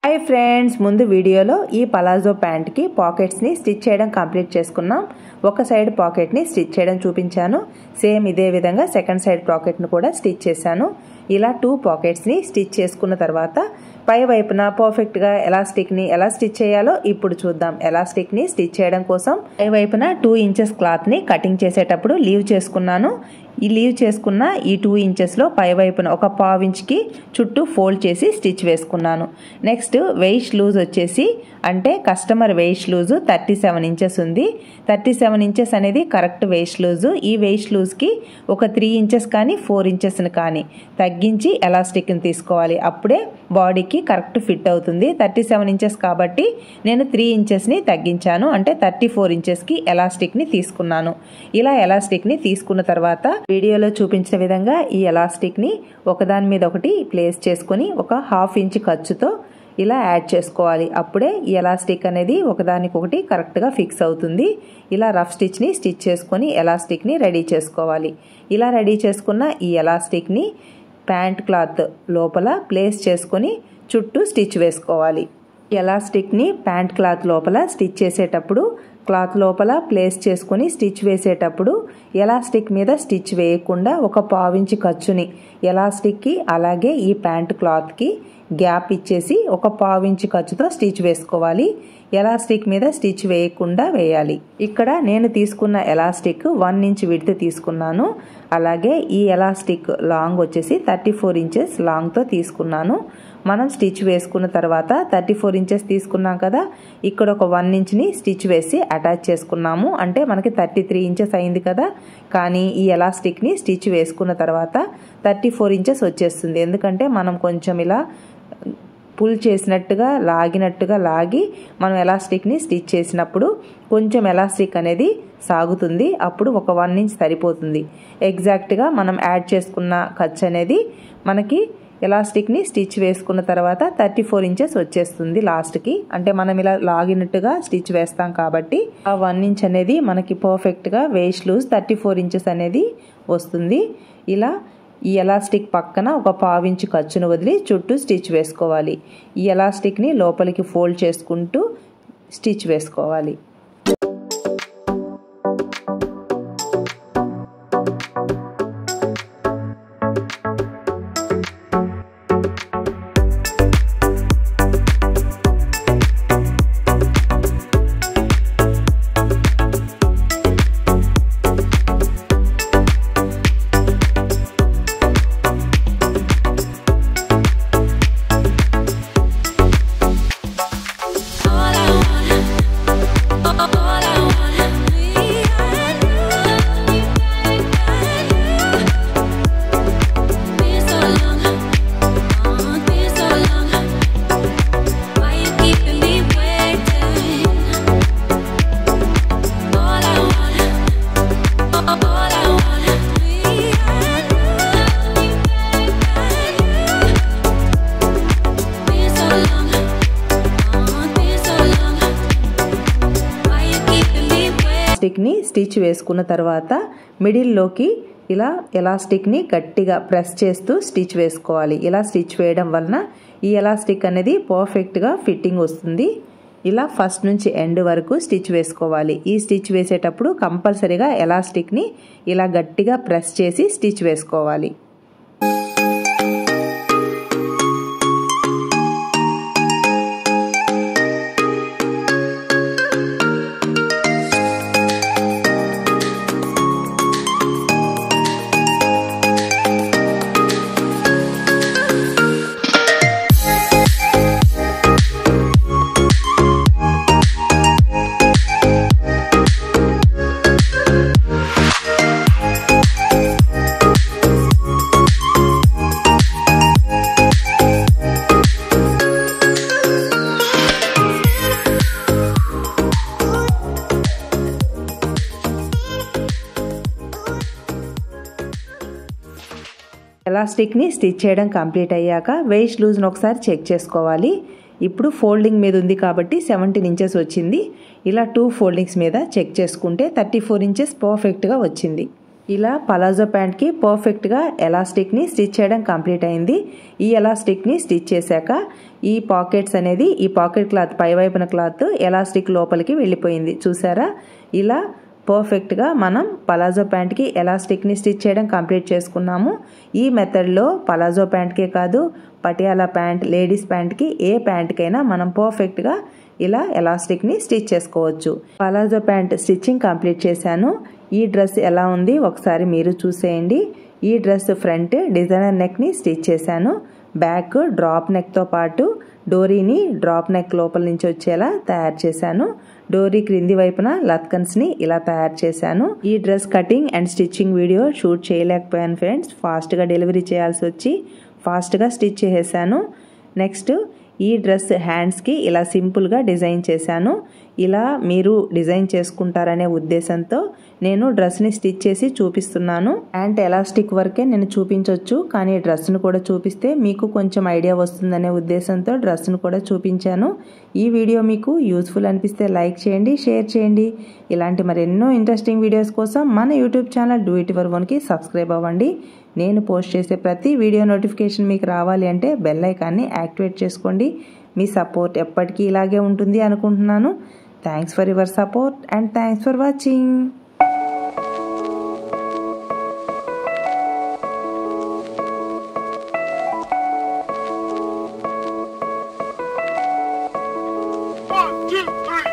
Hi friends ముందు వీడియోలో ఈ పలాజో ప్యాంట్ కి పాకెట్స్ ని స్టిచ్ చేయడం కంప్లీట్ చేసుకున్నాం. ఒక సైడ్ పాకెట్ ని స్టిచ్ చేయడం చూపించాను. సేమ్ ఇదే విధంగా సెకండ్ సైడ్ పాకెట్ ని కూడా స్టిచ్ చేశాను. ఇలా 2 పాకెట్స్ ని స్టిచ్ చేసుకున్న తర్వాత పై వైపున పర్ఫెక్ట్ గా ఎలాస్టిక్ ని ఎలా స్టిచ్ చేయాలో ఇప్పుడు చూద్దాం. ఎలాస్టిక్ ని స్టిచ్ చేయడం కోసం పై వైపున 2 ఇంచెస్ క్లాత్ ని కటింగ్ చేసేటప్పుడు లీవ్ చేసుకున్నాను. ఈ లీవ్ చేసుకున్న ఈ 2 ఇంచెస్ లో పై వైపున ఒక పావు ఇంచ్ కి చుట్టూ ఫోల్డ్ చేసి స్టిచ్ వేసుకున్నాను. నెక్స్ట్ వెయిస్ట్ లూజ్ వచ్చేసి అంటే కస్టమర్ వెయిస్ట్ లూజ్ 37 ఇంచెస్ ఉంది. 37 ఇంచెస్ అనేది కరెక్ట్ వెయిస్ట్ లూజ్. ఈ వెయిస్ట్ లూజ్ కి ఒక 3 ఇంచెస్ కానీ 4 ఇంచెస్ కానీ తగ్గించి ఎలాస్టిక్ ని తీసుకోవాలి. అప్పుడే బాడీకి కరెక్ట్ ఫిట్ అవుతుంది. 37 ఇంచెస్ కాబట్టి నేను 3 ఇంచెస్ ని తగ్గించాను. అంటే 34 ఇంచెస్ కి ఎలాస్టిక్ ని తీసుకున్నాను. ఇలా ఎలాస్టిక్ ని తీసుకున్న తర్వాత వీడియోలో చూపించిన విధంగా ఈ ఎలాస్టిక్ ని ఒకదాని మీద ఒకటి ప్లేస్ చేసుకొని ఒక హాఫ్ ఇంచ్ ఖర్చుతో ఇలా యాడ్ చేసుకోవాలి. అప్పుడే ఈ ఎలాస్టిక్ అనేది ఒకదానికొకటి కరెక్ట్గా ఫిక్స్ అవుతుంది. ఇలా రఫ్ స్టిచ్ని స్టిచ్ చేసుకొని ఎలాస్టిక్ని రెడీ చేసుకోవాలి. ఇలా రెడీ చేసుకున్న ఈ ఎలాస్టిక్ని ప్యాంట్ క్లాత్ లోపల ప్లేస్ చేసుకొని చుట్టూ స్టిచ్ వేసుకోవాలి. ఎలాస్టిక్ని ప్యాంట్ క్లాత్ లోపల స్టిచ్ చేసేటప్పుడు క్లాత్ లోపల ప్లేస్ చేసుకొని స్టిచ్ వేసేటప్పుడు ఎలాస్టిక్ మీద స్టిచ్ వేయకుండా ఒక పావు ఇంచ్ ఖర్చుని ఎలాస్టిక్కి అలాగే ఈ ప్యాంట్ క్లాత్కి గ్యాప్ ఇచ్చేసి ఒక పావు ఇంచ్ ఖర్చుతో స్టిచ్ వేసుకోవాలి. ఎలాస్టిక్ మీద స్టిచ్ వేయకుండా వేయాలి. ఇక్కడ నేను తీసుకున్న ఎలాస్టిక్ 1 ఇంచ్ విడ్త్ తీసుకున్నాను. అలాగే ఈ ఎలాస్టిక్ లాంగ్ వచ్చేసి 34 ఇంచెస్ లాంగ్తో తీసుకున్నాను. మనం స్టిచ్ వేసుకున్న తర్వాత 34 ఇంచెస్ తీసుకున్నాం కదా, ఇక్కడ ఒక 1 ఇంచ్ని స్టిచ్ వేసి అటాచ్ చేసుకున్నాము. అంటే మనకి 33 ఇంచెస్ అయింది కదా. కానీ ఈ ఎలాస్టిక్ని స్టిచ్ వేసుకున్న తర్వాత 34 ఇంచెస్ వచ్చేస్తుంది. ఎందుకంటే మనం కొంచెం ఇలా పుల్ చేసినట్టుగా లాగినట్టుగా లాగి మనం ఎలాస్టిక్ని స్టిచ్ చేసినప్పుడు కొంచెం ఎలాస్టిక్ అనేది సాగుతుంది. అప్పుడు ఒక 1 ఇంచ్ సరిపోతుంది. ఎగ్జాక్ట్గా మనం యాడ్ చేసుకున్న ఖర్చు అనేది మనకి ఎలాస్టిక్ని స్టిచ్ వేసుకున్న తర్వాత 34 ఇంచెస్ వచ్చేస్తుంది లాస్ట్కి. అంటే మనం ఇలా లాగినట్టుగా స్టిచ్ వేస్తాం కాబట్టి ఆ 1 ఇంచ్ అనేది మనకి పర్ఫెక్ట్గా వేస్ట్ లూజ్ 34 ఇంచెస్ అనేది వస్తుంది. ఇలా ఈ ఎలాస్టిక్ పక్కన ఒక పావు ఇంచ్ ఖర్చును వదిలి చుట్టూ స్టిచ్ వేసుకోవాలి. ఈ ఎలాస్టిక్ని లోపలికి ఫోల్డ్ చేసుకుంటూ స్టిచ్ వేసుకోవాలి. ఎలాస్టిక్ని స్టిచ్ వేసుకున్న తర్వాత మిడిల్లోకి ఇలా ఎలాస్టిక్ని గట్టిగా ప్రెస్ చేస్తూ స్టిచ్ వేసుకోవాలి. ఇలా స్టిచ్ వేయడం వలన ఈ ఎలాస్టిక్ అనేది పర్ఫెక్ట్గా ఫిట్టింగ్ వస్తుంది. ఇలా ఫస్ట్ నుంచి ఎండ్ వరకు స్టిచ్ వేసుకోవాలి. ఈ స్టిచ్ వేసేటప్పుడు కంపల్సరీగా ఎలాస్టిక్ని ఇలా గట్టిగా ప్రెస్ చేసి స్టిచ్ వేసుకోవాలి. ఎలాస్టిక్ని స్టిచ్ చేయడం కంప్లీట్ అయ్యాక వేస్ట్ లూజ్ను ఒకసారి చెక్ చేసుకోవాలి. ఇప్పుడు ఫోల్డింగ్ మీద ఉంది కాబట్టి 17 ఇంచెస్ వచ్చింది. ఇలా 2 ఫోల్డింగ్స్ మీద చెక్ చేసుకుంటే 34 ఇంచెస్ పర్ఫెక్ట్గా వచ్చింది. ఇలా పలాజో ప్యాంట్కి పర్ఫెక్ట్గా ఎలాస్టిక్ని స్టిచ్ చేయడం కంప్లీట్ అయింది. ఈ ఎలాస్టిక్ని స్టిచ్ చేశాక ఈ పాకెట్స్ అనేది ఈ పాకెట్ క్లాత్ పైవైపున క్లాత్ ఎలాస్టిక్ లోపలికి వెళ్ళిపోయింది. చూసారా, ఇలా పర్ఫెక్ట్గా మనం పలాజో ప్యాంట్కి ఎలాస్టిక్ని స్టిచ్ చేయడం కంప్లీట్ చేసుకున్నాము. ఈ మెథడ్లో పలాజో ప్యాంట్కే కాదు, పటియాలా ప్యాంట్, లేడీస్ ప్యాంట్కి ఏ ప్యాంట్కైనా మనం పర్ఫెక్ట్గా ఇలా ఎలాస్టిక్ని స్టిచ్ చేసుకోవచ్చు. పలాజో ప్యాంట్ స్టిచ్చింగ్ కంప్లీట్ చేశాను. ఈ డ్రెస్ ఎలా ఉంది ఒకసారి మీరు చూసేయండి. ఈ డ్రెస్ ఫ్రంట్ డిజైనర్ నెక్ని స్టిచ్ చేశాను. బ్యాక్ డ్రాప్ నెక్తో పాటు డోరీని డ్రాప్ నెక్ లోపల నుంచి వచ్చేలా తయారు చేశాను. డోరీ క్రింది వైపున లత్కన్స్ని ఇలా తయారు చేశాను. ఈ dress cutting and stitching video shoot చేయలేకపోయాను ఫ్రెండ్స్. ఫాస్ట్గా డెలివరీ చేయాల్సి వచ్చి ఫాస్ట్గా స్టిచ్ చేసేసాను. నెక్స్ట్ ఈ డ్రెస్ హ్యాండ్స్కి ఇలా సింపుల్గా డిజైన్ చేశాను. ఇలా మీరు డిజైన్ చేసుకుంటారనే ఉద్దేశంతో నేను డ్రెస్ని స్టిచ్ చేసి చూపిస్తున్నాను. ప్యాంట్ ఎలాస్టిక్ వరకే నేను చూపించవచ్చు, కానీ డ్రెస్ను కూడా చూపిస్తే మీకు కొంచెం ఐడియా వస్తుందనే ఉద్దేశంతో డ్రెస్ను కూడా చూపించాను. ఈ వీడియో మీకు యూస్ఫుల్ అనిపిస్తే లైక్ చేయండి, షేర్ చేయండి. ఇలాంటి మరెన్నో ఇంట్రెస్టింగ్ వీడియోస్ కోసం మన యూట్యూబ్ ఛానల్ Doityourownకి సబ్స్క్రైబ్ అవ్వండి. నేను పోస్ట్ చేసే ప్రతి వీడియో నోటిఫికేషన్ మీకు రావాలి అంటే బెల్ ఐకాన్ని యాక్టివేట్ చేసుకోండి. మీ సపోర్ట్ ఎప్పటికీ ఇలాగే ఉంటుంది అనుకుంటున్నాను. Thanks for your support and thanks for watching. One, two, three.